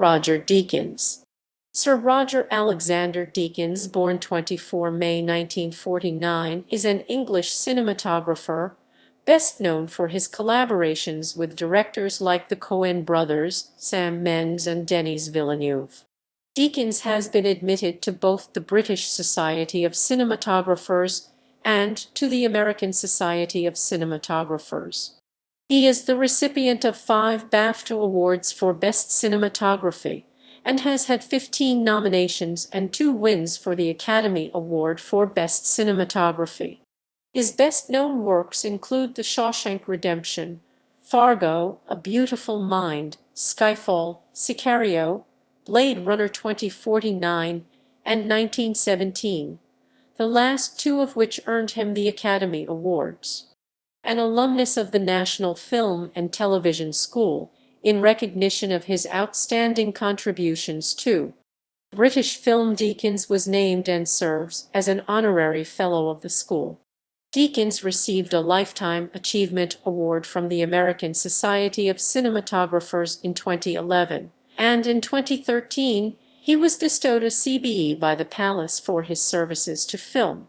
Roger Deakins. Sir Roger Alexander Deakins, born 24 May 1949, is an English cinematographer, best known for his collaborations with directors like the Coen brothers, Mendes and Denis Villeneuve. Deakins has been admitted to both the British Society of Cinematographers and to the American Society of Cinematographers. He is the recipient of 5 BAFTA Awards for Best Cinematography and has had 15 nominations and 2 wins for the Academy Award for Best Cinematography. His best-known works include The Shawshank Redemption, Fargo, A Beautiful Mind, Skyfall, Sicario, Blade Runner 2049, and 1917, the last 2 of which earned him the Academy Awards. An alumnus of the National Film and Television School, in recognition of his outstanding contributions to British film, Deakins was named and serves as an Honorary Fellow of the school. Deakins received a Lifetime Achievement Award from the American Society of Cinematographers in 2011, and in 2013 he was bestowed a CBE by the Palace for his services to film.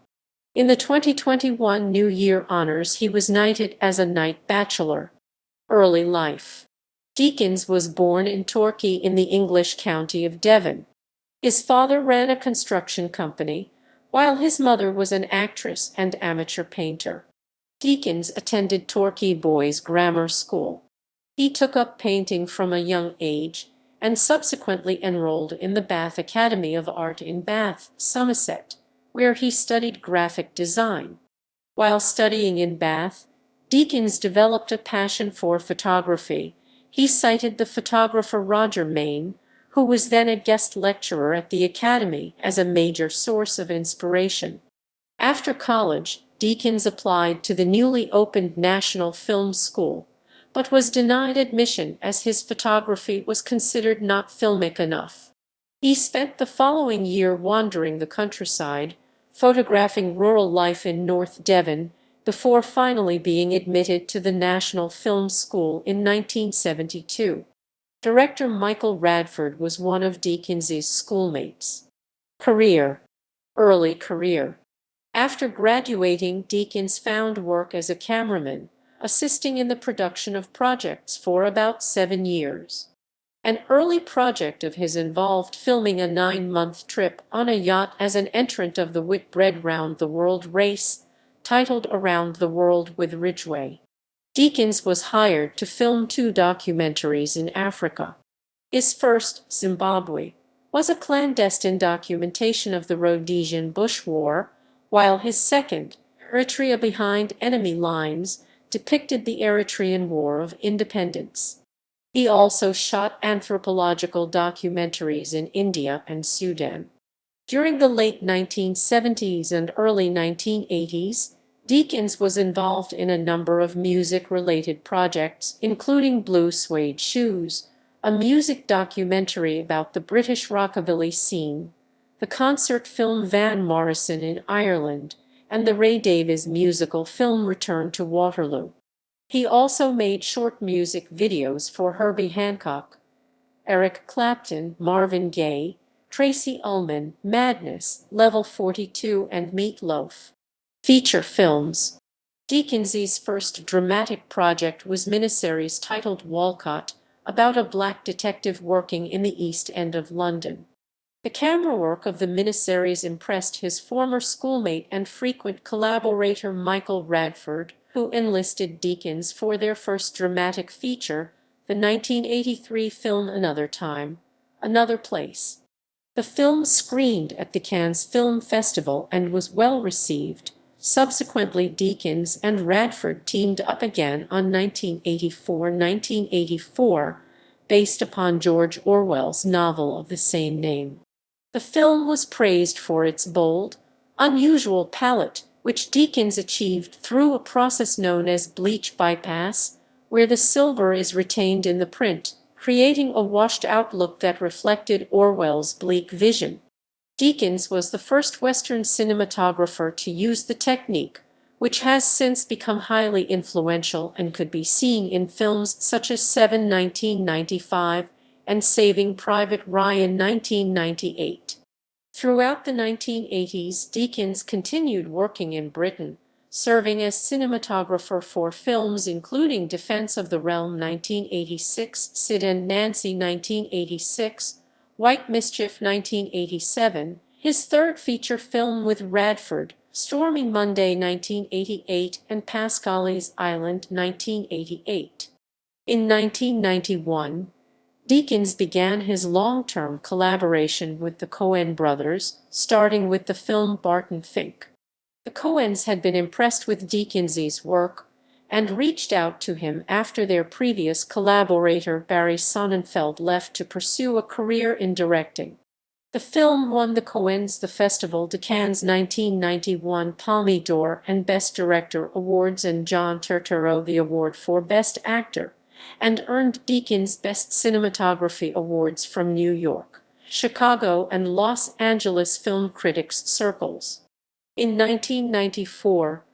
In the 2021 New Year honors he was knighted as a Knight Bachelor. Early life. Deakins was born in Torquay in the English county of Devon. His father ran a construction company, while his mother was an actress and amateur painter. Deakins attended Torquay Boys' Grammar School. He took up painting from a young age and subsequently enrolled in the Bath Academy of Art in Bath, Somerset, where he studied graphic design. While studying in Bath, Deakins developed a passion for photography. He cited the photographer Roger Main, who was then a guest lecturer at the Academy, as a major source of inspiration. After college, Deakins applied to the newly opened National Film School, but was denied admission as his photography was considered not filmic enough. He spent the following year wandering the countryside, photographing rural life in North Devon, before finally being admitted to the National Film School in 1972. Director Michael Radford was one of Deakins's schoolmates. Career. Early career. After graduating, Deakins found work as a cameraman, assisting in the production of projects for about 7 years. An early project of his involved filming a 9-month trip on a yacht as an entrant of the Whitbread Round the World race, titled Around the World with Ridgway. Deakins was hired to film 2 documentaries in Africa. His first, Zimbabwe, was a clandestine documentation of the Rhodesian Bush War, while his second, Eritrea Behind Enemy Lines, depicted the Eritrean War of Independence. He also shot anthropological documentaries in India and Sudan. During the late 1970s and early 1980s, Deakins was involved in a number of music-related projects, including Blue Suede Shoes, a music documentary about the British rockabilly scene, the concert film Van Morrison in Ireland, and the Ray Davies musical film Return to Waterloo. He also made short music videos for Herbie Hancock, Eric Clapton, Marvin Gaye, Tracy Ullman, Madness, Level 42, and Meat Loaf. Feature films. Deakins's first dramatic project was miniseries titled Walcott, about a black detective working in the East End of London. The camera work of the miniseries impressed his former schoolmate and frequent collaborator Michael Radford, who enlisted Deakins for their first dramatic feature, the 1983 film Another Time, Another Place. The film screened at the Cannes Film Festival and was well received. Subsequently, Deakins and Radford teamed up again on 1984, based upon George Orwell's novel of the same name. The film was praised for its bold, unusual palette, which Deakins achieved through a process known as bleach bypass, where the silver is retained in the print, creating a washed-out look that reflected Orwell's bleak vision. Deakins was the first Western cinematographer to use the technique, which has since become highly influential and could be seen in films such as 7 1995, and Saving Private Ryan 1998. Throughout the 1980s, Deakins continued working in Britain, serving as cinematographer for films including Defense of the Realm 1986, Sid and Nancy 1986, White Mischief 1987, his third feature film with Radford, Stormy Monday 1988, and Pascali's Island 1988. In 1991, Deakins began his long-term collaboration with the Coen brothers, starting with the film Barton Fink. The Coens had been impressed with Deakins's work and reached out to him after their previous collaborator Barry Sonnenfeld left to pursue a career in directing. The film won the Coens the Festival de Cannes 1991 Palme d'Or and Best Director awards and John Turturro the award for Best Actor, and earned Deakins Best Cinematography awards from New York, Chicago, and Los Angeles film critics circles. In 1994,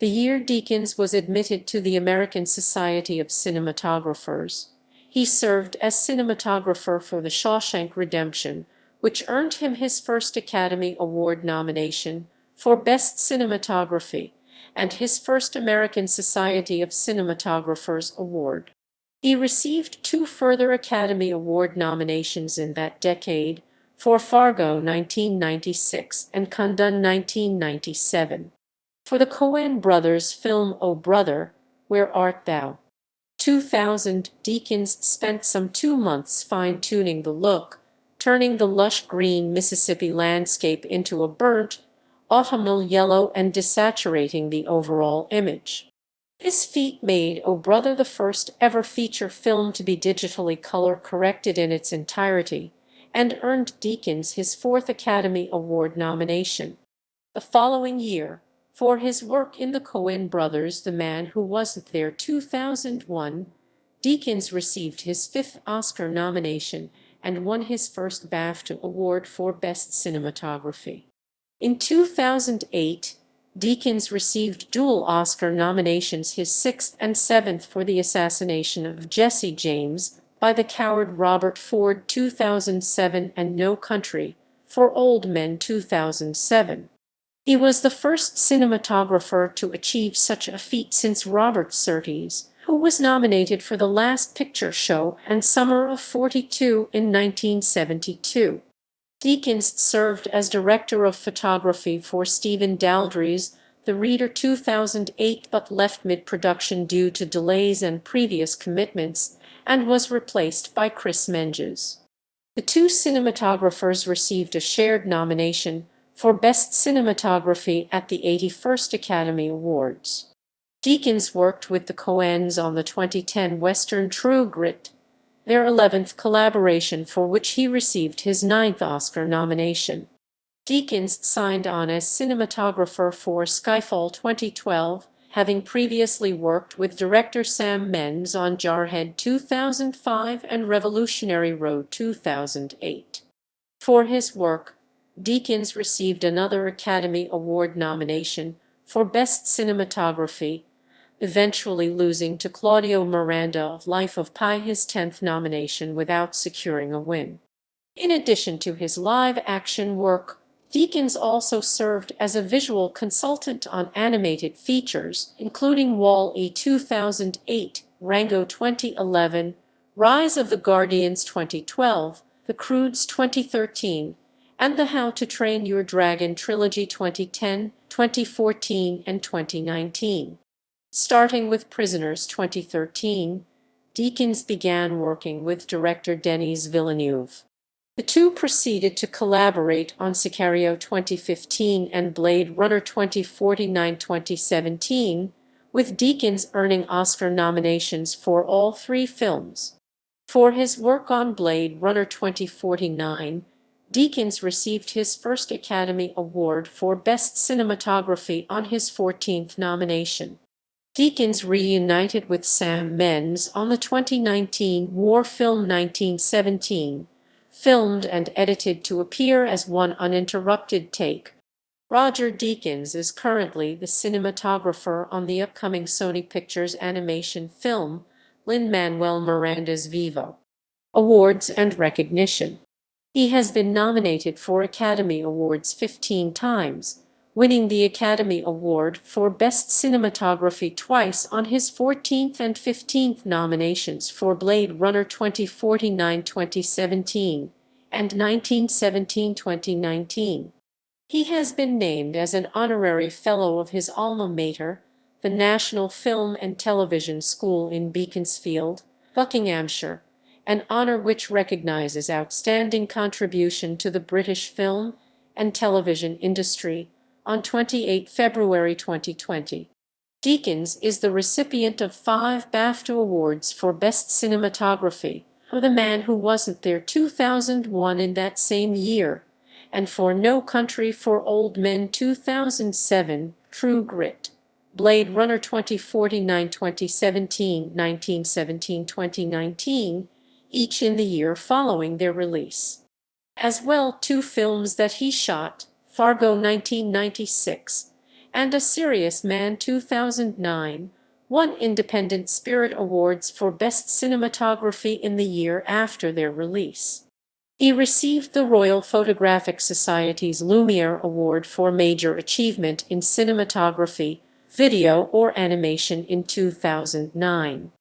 the year Deakins was admitted to the American Society of Cinematographers, he served as cinematographer for The Shawshank Redemption, which earned him his first Academy Award nomination for Best Cinematography and his first American Society of Cinematographers award. He received two further Academy Award nominations in that decade, for Fargo 1996 and Kundun 1997. For the Coen brothers' film Oh Brother, Where Art Thou? 2000, Deakins spent some 2 months fine-tuning the look, turning the lush green Mississippi landscape into a burnt, autumnal yellow and desaturating the overall image. This feat made Oh Brother the first ever feature film to be digitally color-corrected in its entirety, and earned Deakins his fourth Academy Award nomination. The following year, for his work in the Coen brothers' The Man Who Wasn't There 2001, Deakins received his fifth Oscar nomination and won his first BAFTA Award for Best Cinematography. In 2008, Deakins received dual Oscar nominations, his sixth and seventh for The Assassination of Jesse James by the Coward Robert Ford 2007 and No Country for Old Men 2007. He was the first cinematographer to achieve such a feat since Robert Surtees, who was nominated for The Last Picture Show and Summer of 42 in 1972. Deakins served as director of photography for Stephen Daldry's The Reader 2008 but left mid-production due to delays and previous commitments, and was replaced by Chris Menges. The two cinematographers received a shared nomination for Best Cinematography at the 81st Academy Awards. Deakins worked with the Coens on the 2010 Western True Grit, their 11th collaboration, for which he received his 9th Oscar nomination. Deakins signed on as cinematographer for Skyfall 2012, having previously worked with director Sam Mendes on Jarhead 2005 and Revolutionary Road 2008. For his work, Deakins received another Academy Award nomination for Best Cinematography, eventually losing to Claudio Miranda of Life of Pi his 10th nomination without securing a win. In addition to his live-action work, Deakins also served as a visual consultant on animated features, including Wall-E 2008, Rango 2011, Rise of the Guardians 2012, The Croods 2013, and the How to Train Your Dragon trilogy 2010, 2014, and 2019. Starting with Prisoners 2013, Deakins began working with director Denis Villeneuve. The two proceeded to collaborate on Sicario 2015 and Blade Runner 2049-2017, with Deakins earning Oscar nominations for all three films. For his work on Blade Runner 2049, Deakins received his first Academy Award for Best Cinematography on his 14th nomination. Deakins reunited with Sam Mendes on the 2019 war film 1917, filmed and edited to appear as one uninterrupted take. Roger Deakins is currently the cinematographer on the upcoming Sony Pictures animation film Lin-Manuel Miranda's Vivo. Awards and recognition. He has been nominated for Academy Awards 15 times, winning the Academy Award for Best Cinematography twice on his 14th and 15th nominations for Blade Runner 2049-2017 and 1917-2019. He has been named as an Honorary Fellow of his alma mater, the National Film and Television School in Beaconsfield, Buckinghamshire, an honor which recognizes outstanding contribution to the British film and television industry, on 28 February 2020. Deakins is the recipient of 5 BAFTA Awards for Best Cinematography, for The Man Who Wasn't There 2001 in that same year, and for No Country for Old Men 2007, True Grit, Blade Runner 2049, 2017, 1917, 2019, each in the year following their release. As well, 2 films that he shot, Fargo 1996 and A Serious Man 2009, won Independent Spirit Awards for Best Cinematography in the year after their release. He received the Royal Photographic Society's Lumiere Award for Major Achievement in Cinematography, Video or Animation in 2009.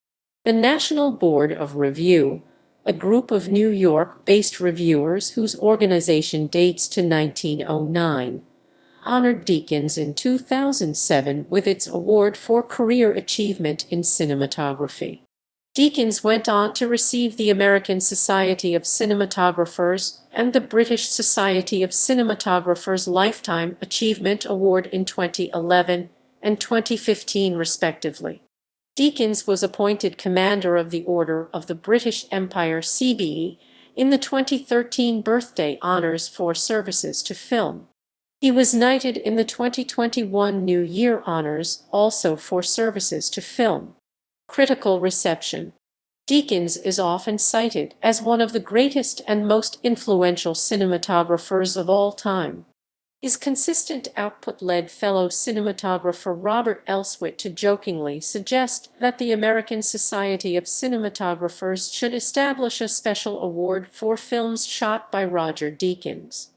The National Board of Review, a group of New York-based reviewers whose organization dates to 1909, honored Deakins in 2007 with its award for Career Achievement in Cinematography. Deakins went on to receive the American Society of Cinematographers and the British Society of Cinematographers Lifetime Achievement Award in 2011 and 2015 respectively. Deakins was appointed Commander of the Order of the British Empire (CBE) in the 2013 Birthday Honours for services to film. He was knighted in the 2021 New Year Honours also for services to film. Critical reception. Deakins is often cited as one of the greatest and most influential cinematographers of all time. His consistent output led fellow cinematographer Robert Elswit to jokingly suggest that the American Society of Cinematographers should establish a special award for films shot by Roger Deakins.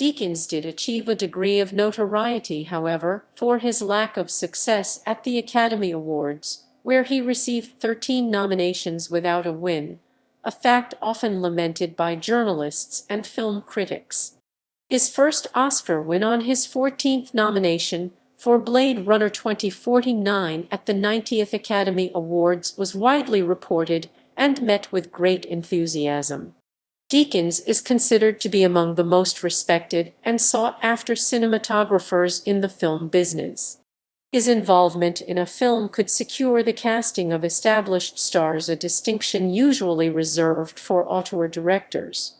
Deakins did achieve a degree of notoriety, however, for his lack of success at the Academy Awards, where he received 13 nominations without a win, a fact often lamented by journalists and film critics. His first Oscar win on his 14th nomination for Blade Runner 2049 at the 90th Academy Awards was widely reported and met with great enthusiasm. Deakins is considered to be among the most respected and sought-after cinematographers in the film business. His involvement in a film could secure the casting of established stars, a distinction usually reserved for auteur directors.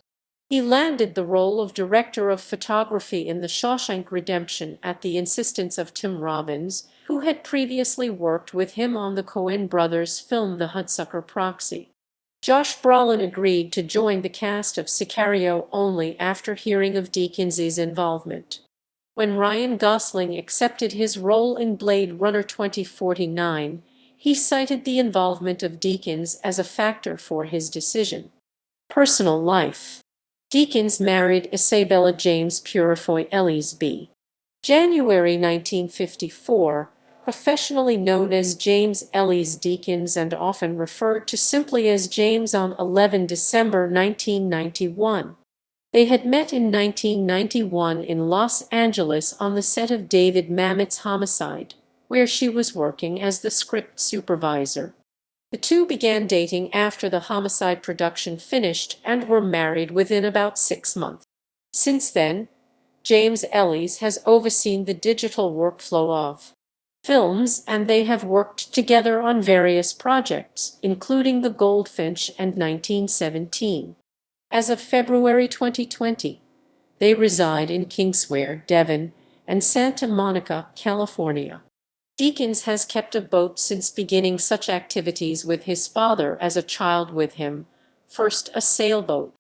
He landed the role of Director of Photography in The Shawshank Redemption at the insistence of Tim Robbins, who had previously worked with him on the Coen brothers' film The Hudsucker Proxy. Josh Brolin agreed to join the cast of Sicario only after hearing of Deakins' involvement. When Ryan Gosling accepted his role in Blade Runner 2049, he cited the involvement of Deakins as a factor for his decision. Personal life. Deakins married Isabella James Purifoy Ellis b. January 1954, professionally known as James Ellis Deakins and often referred to simply as James, on 11 December 1991. They had met in 1991 in Los Angeles on the set of David Mamet's Homicide, where she was working as the script supervisor. The two began dating after the Homicide production finished and were married within about 6 months. Since then, James Ellis has overseen the digital workflow of films, and they have worked together on various projects, including The Goldfinch and 1917. As of February 2020, they reside in Kingswear, Devon, and Santa Monica, California. Deakins has kept a boat since beginning such activities with his father as a child with him, first a sailboat.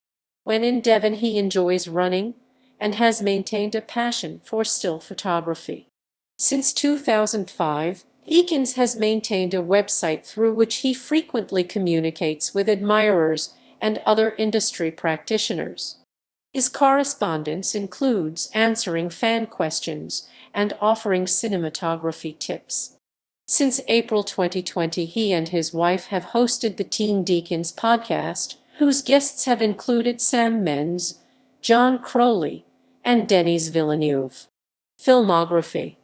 When in Devon, he enjoys running and has maintained a passion for still photography. Since 2005, Deakins has maintained a website through which he frequently communicates with admirers and other industry practitioners. His correspondence includes answering fan questions and offering cinematography tips. Since April 2020, he and his wife have hosted the Teen Deakins podcast, whose guests have included Sam Mendes, John Crowley, and Denis Villeneuve. Filmography.